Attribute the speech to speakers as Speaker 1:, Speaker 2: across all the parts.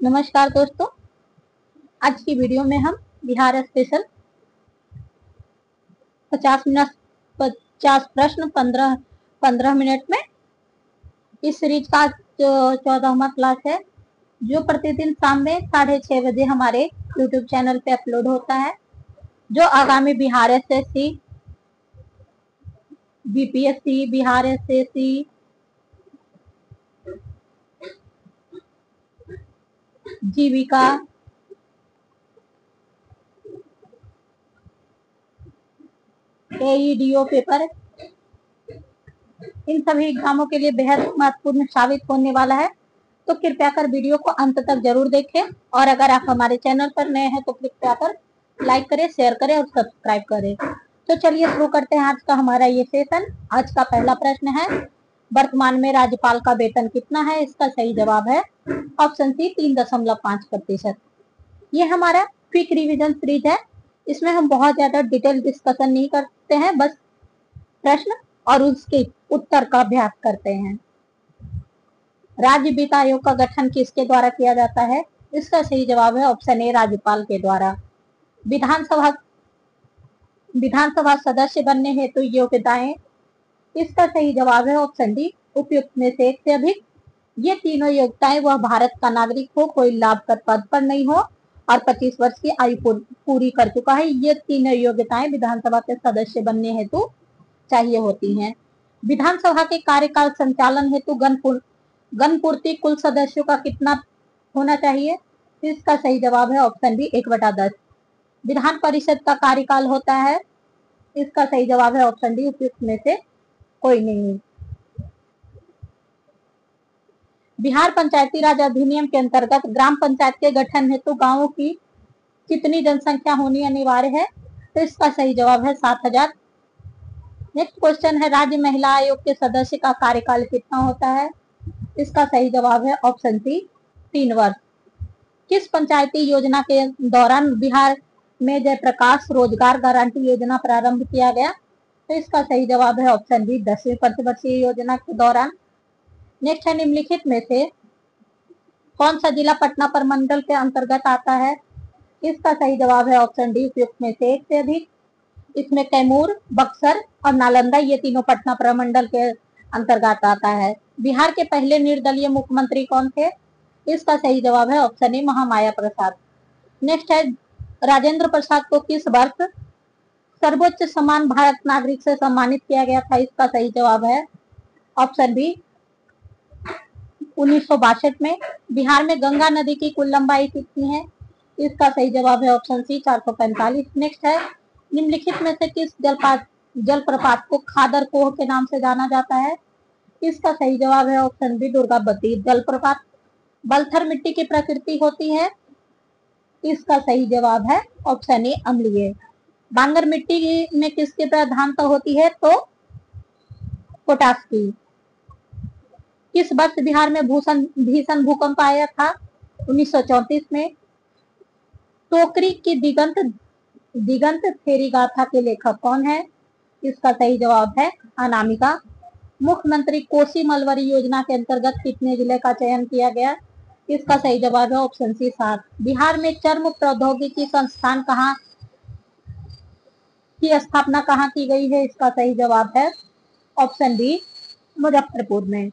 Speaker 1: नमस्कार दोस्तों, आज की वीडियो में हम बिहार स्पेशल 50 प्रश्न 15 मिनट में इस सीरीज का जो 14वां क्लास है, जो प्रतिदिन शाम में 6:30 बजे हमारे यूट्यूब चैनल पे अपलोड होता है, जो आगामी Bihar SSC, BPSC, Bihar SSC, Jeevika, AEDO paper, इन सभी एग्जामों के लिए बेहद महत्वपूर्ण साबित होने वाला है। तो कृपया कर वीडियो को अंत तक जरूर देखें, और अगर आप हमारे चैनल पर नए हैं तो कृपया कर लाइक करें, शेयर करें और सब्सक्राइब करें। तो चलिए शुरू करते हैं आज का हमारा ये सेशन। आज का पहला प्रश्न है, वर्तमान में राज्यपाल का वेतन कितना है? इसका सही जवाब है ऑप्शन सी 3.5%। ये हमारा क्विक रिवीजन सीरीज है, इसमें हम बहुत ज्यादा डिटेल डिस्कशन नहीं करते हैं, बस प्रश्न और उसके उत्तर का अभ्यास करते हैं। राज्य वित्त आयोग का गठन किसके द्वारा किया जाता है? इसका सही जवाब है ऑप्शन ए राज्यपाल के द्वारा। विधानसभा सदस्य बनने हेतु योग्यताएं? इसका सही जवाब है ऑप्शन डी उपयुक्त में से एक से अधिक। ये तीनों योग्यताएं वह भारत का नागरिक हो, कोई लाभकर पद पर नहीं हो और 25 वर्ष की आयु पूरी कर चुका है। ये तीनों योग्यताएं विधानसभा के सदस्य बनने हेतु चाहिए होती हैं। विधानसभा के कार्यकाल संचालन हेतु गणपूर्ति कुल सदस्यों का कितना होना चाहिए? इसका सही जवाब है ऑप्शन बी 1/10। विधान परिषद का कार्यकाल होता है? इसका सही जवाब है ऑप्शन डी उपयुक्त में से कोई नहीं। बिहार पंचायती राज अधिनियम के अंतर्गत ग्राम पंचायत के गठन हेतु गांवों की कितनी जनसंख्या होनी अनिवार्य है? तो इसका सही जवाब है 7,000। नेक्स्ट क्वेश्चन है, राज्य महिला आयोग के सदस्य का कार्यकाल कितना होता है? इसका सही जवाब है ऑप्शन सी 3 वर्ष। किस पंचायती योजना के दौरान बिहार में जयप्रकाश रोजगार गारंटी योजना प्रारंभ किया गया? तो इसका सही जवाब है ऑप्शन बी 10वीं पंचवर्षीय योजना के दौरान। नेक्स्ट है, निम्नलिखित में से कौन सा जिला पटना प्रमंडल के अंतर्गत आता है? इसका सही जवाब है ऑप्शन डी उपयुक्त में से एक से अधिक। इसमें कैमूर, बक्सर और नालंदा ये तीनों पटना प्रमंडल के अंतर्गत आता है। बिहार के पहले निर्दलीय मुख्यमंत्री कौन थे? इसका सही जवाब है ऑप्शन ए महामाया प्रसाद। नेक्स्ट है, राजेंद्र प्रसाद को किस वर्ष सर्वोच्च सम्मान भारत नागरिक से सम्मानित किया गया था? इसका सही जवाब है ऑप्शन बी 1962 में। बिहार में गंगा नदी की कुल लंबाई कितनी है? इसका सही जवाब है ऑप्शन सी 445। नेक्स्ट है, निम्नलिखित में से किस जलप्रपात को खादर कोह के नाम से जाना जाता है? इसका सही जवाब है ऑप्शन बी दुर्गावती जलप्रपात। बलथर मिट्टी की प्रकृति होती है? इसका सही जवाब है ऑप्शन ए अम्लीय। बांगर मिट्टी में किसकी प्रधानता होती है? तो पोटाश की। किस वर्ष बिहार में भीषण भूकंप आया था? 1934 में। टोकरी की दिगंत थेरी गाथा के लेखक कौन है? इसका सही जवाब है अनामिका। मुख्यमंत्री कोसी मलबरी योजना के अंतर्गत कितने जिले का चयन किया गया? इसका सही जवाब है ऑप्शन सी 7। बिहार में चर्म प्रौद्योगिकी संस्थान की स्थापना कहाँ की गई है? इसका सही जवाब है ऑप्शन डी मुजफ्फरपुर में।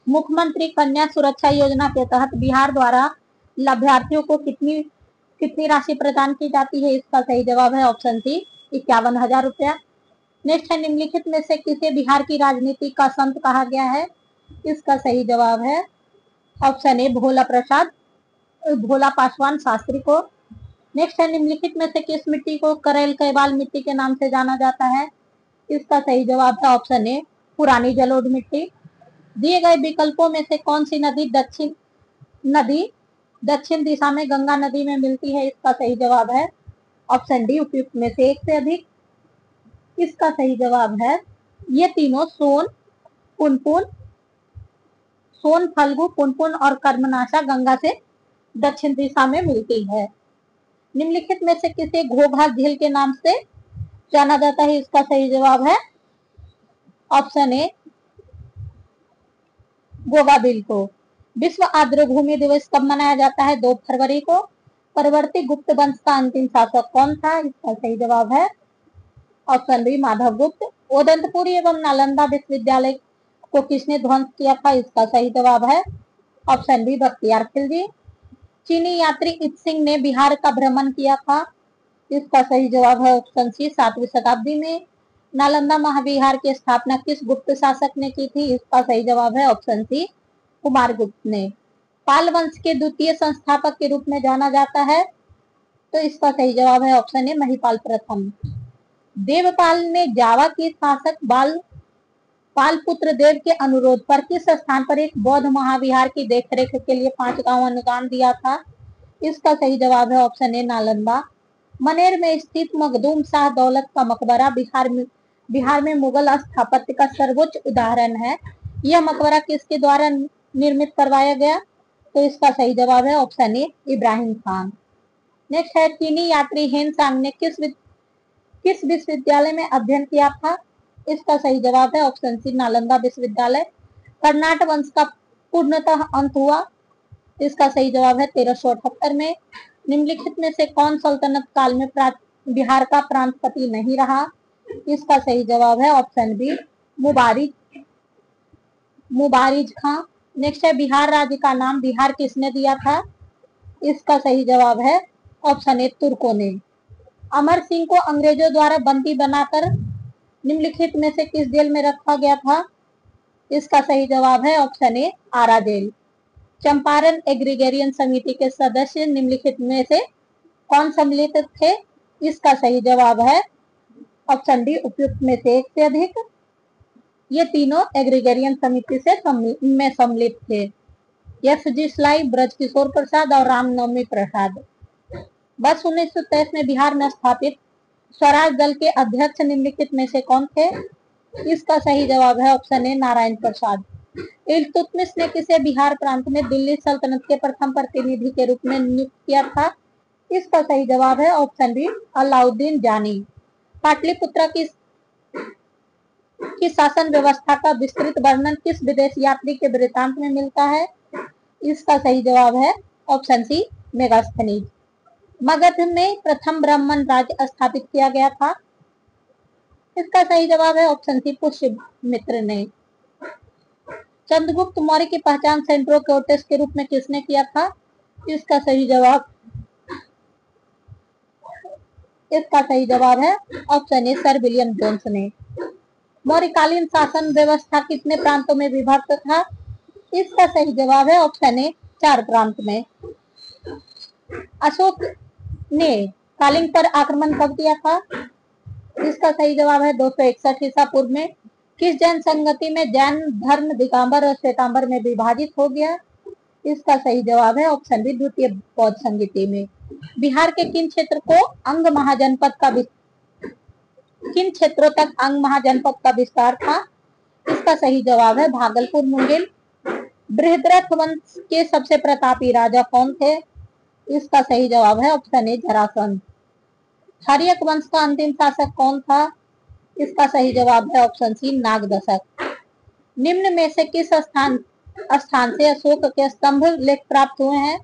Speaker 1: मुख्यमंत्री कन्या सुरक्षा योजना के तहत बिहार द्वारा लाभार्थियों को कितनी राशि प्रदान की जाती है? इसका सही जवाब है ऑप्शन सी 51,000 रुपया। नेक्स्ट है, निम्नलिखित में से किसे बिहार की राजनीति का संत कहा गया है? इसका सही जवाब है ऑप्शन ए भोला पासवान शास्त्री को। नेक्स्ट है, निम्नलिखित में से किस मिट्टी को करेल कैवाल मिट्टी के नाम से जाना जाता है? इसका सही जवाब है ऑप्शन ए पुरानी जलोढ़ मिट्टी। दिए गए विकल्पों में से कौन सी नदी दक्षिण दिशा में गंगा नदी में मिलती है? इसका सही जवाब है ऑप्शन डी उपयुक्त में से एक से अधिक। इसका सही जवाब है ये तीनों सोन, फल्गु, पुनपुन और कर्मनाशा गंगा से दक्षिण दिशा में मिलती है। निम्नलिखित में से किसे घोघा झील के नाम से जाना जाता है? इसका सही जवाब है ऑप्शन ए गोवा बिल को। विश्व आर्द्रभूमि दिवस कब मनाया जाता है? 2 फरवरी को। परवर्ती गुप्त वंश का अंतिम शासक कौन था? इसका सही जवाब है ऑप्शन बी माधव गुप्त। ओदंतपुरी एवं नालंदा विश्वविद्यालय को किसने ध्वंस किया था? इसका सही जवाब है ऑप्शन बी बख्तियार खिलजी। चीनी यात्री इत्सिंग ने बिहार का भ्रमण किया था। इसका सही जवाब है ऑप्शन सी 7वीं शताब्दी में। नालंदा महाविहार की स्थापना किस गुप्त शासक ने की थी? इसका सही जवाब है ऑप्शन सी कुमार गुप्त ने। पाल वंश के द्वितीय संस्थापक के रूप में जाना जाता है, तो इसका सही जवाब है ऑप्शन ए महिपाल प्रथम। देवपाल ने जावा के शासक पालपुत्र देव के अनुरोध पर किस स्थान पर एक बौद्ध महाविहार की देखरेख के लिए 5 गांव अनुदान दिया था? इसका सही जवाब है ऑप्शन ए नालंदा। मनेर में स्थित मखदूम शाह दौलत का मकबरा बिहार में मुगल स्थापत्य का सर्वोच्च उदाहरण है। यह मकबरा किसके द्वारा निर्मित करवाया गया? तो इसका सही जवाब है ऑप्शन ए इब्राहिम खान। नेक्स्ट है चीनी यात्री हेन सांग ने किस विश्वविद्यालय में अध्ययन किया था? इसका सही जवाब है ऑप्शन सी नालंदा विश्वविद्यालय। कर्नाटक वंश का पूर्णतः अंत हुआ। इसका सही जवाब है 1378 में। निम्नलिखित में से कौन सल्तनत काल में बिहार का प्रांतपति नहीं रहा? इसका सही जवाब है ऑप्शन बी मुबारिज खां। नेक्स्ट है बिहार राज्य का नाम बिहार किसने दिया था? इसका सही जवाब है ऑप्शन ए तुर्कों ने। अमर सिंह को अंग्रेजों द्वारा बंदी बनाकर निम्नलिखित में से किस जेल में रखा गया था? इसका सही जवाब है option a Arrah jail. Champaran agrarian समिति के सदस्य निम्नलिखित में से कौन सम्मिलित थे? इसका सही जवाब है ऑप्शन डी उपयुक्त में से एक से अधिक। ये तीनों एग्रीगेरियन समिति से सम्मिलित थे। एस जी स्लाई, ब्रजकिशोर प्रसाद और रामनवमी प्रसाद। वर्ष 1923 में बिहार में स्थापित स्वराज दल के अध्यक्ष निम्नलिखित में से कौन थे? इसका सही जवाब है ऑप्शन ए नारायण प्रसाद। इल्तुतमिश ने किसे बिहार प्रांत में दिल्ली सल्तनत के प्रथम प्रतिनिधि के रूप में नियुक्त किया था? इसका सही जवाब है ऑप्शन बी अलाउद्दीन जानी। पाटलिपुत्रा की शासन व्यवस्था का विस्तृत वर्णन किस विदेशी यात्री के वृत्तांत में मिलता है? इसका सही जवाब है ऑप्शन सी मेगास्थनीज। मगध में प्रथम ब्राह्मण राज्य स्थापित किया गया था। इसका सही जवाब है ऑप्शन सी पुष्यमित्र ने। चंद्रगुप्त मौर्य की पहचान सेंट्रो कोर्टेस के रूप में किसने किया था? इसका सही जवाब है option a sir William Jones ने। मौर्यकालीन शासन व्यवस्था कितने प्रांतों में विभक्त था? इसका सही जवाब है ऑप्शन ए 4 प्रांत में। अशोक ने कालिंग पर आक्रमण कब किया था? इसका सही जवाब है 261 ईसा पूर्व में। किस जैन संगति में जैन धर्म दिगंबर और श्वेतांबर में विभाजित हो गया? इसका सही जवाब है ऑप्शन बी द्वितीय बौद्ध संगति में। बिहार के किन क्षेत्रों तक अंग महाजनपद का विस्तार था? इसका सही जवाब है भागलपुर मुंगेर। बृहद्रथ वंश के सबसे प्रतापी राजा कौन थे? इसका सही जवाब है ऑप्शन ए जरासंध। क्षारियक वंश का अंतिम शासक कौन था? इसका सही जवाब है ऑप्शन सी नागदशक। निम्न में से किस स्थान से अशोक के स्तंभ लेख प्राप्त हुए हैं?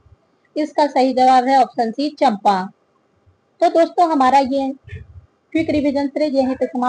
Speaker 1: इसका सही जवाब है ऑप्शन सी चंपा। तो दोस्तों हमारा ये क्विक रिवीजन सीरीज यहीं पे समाप्त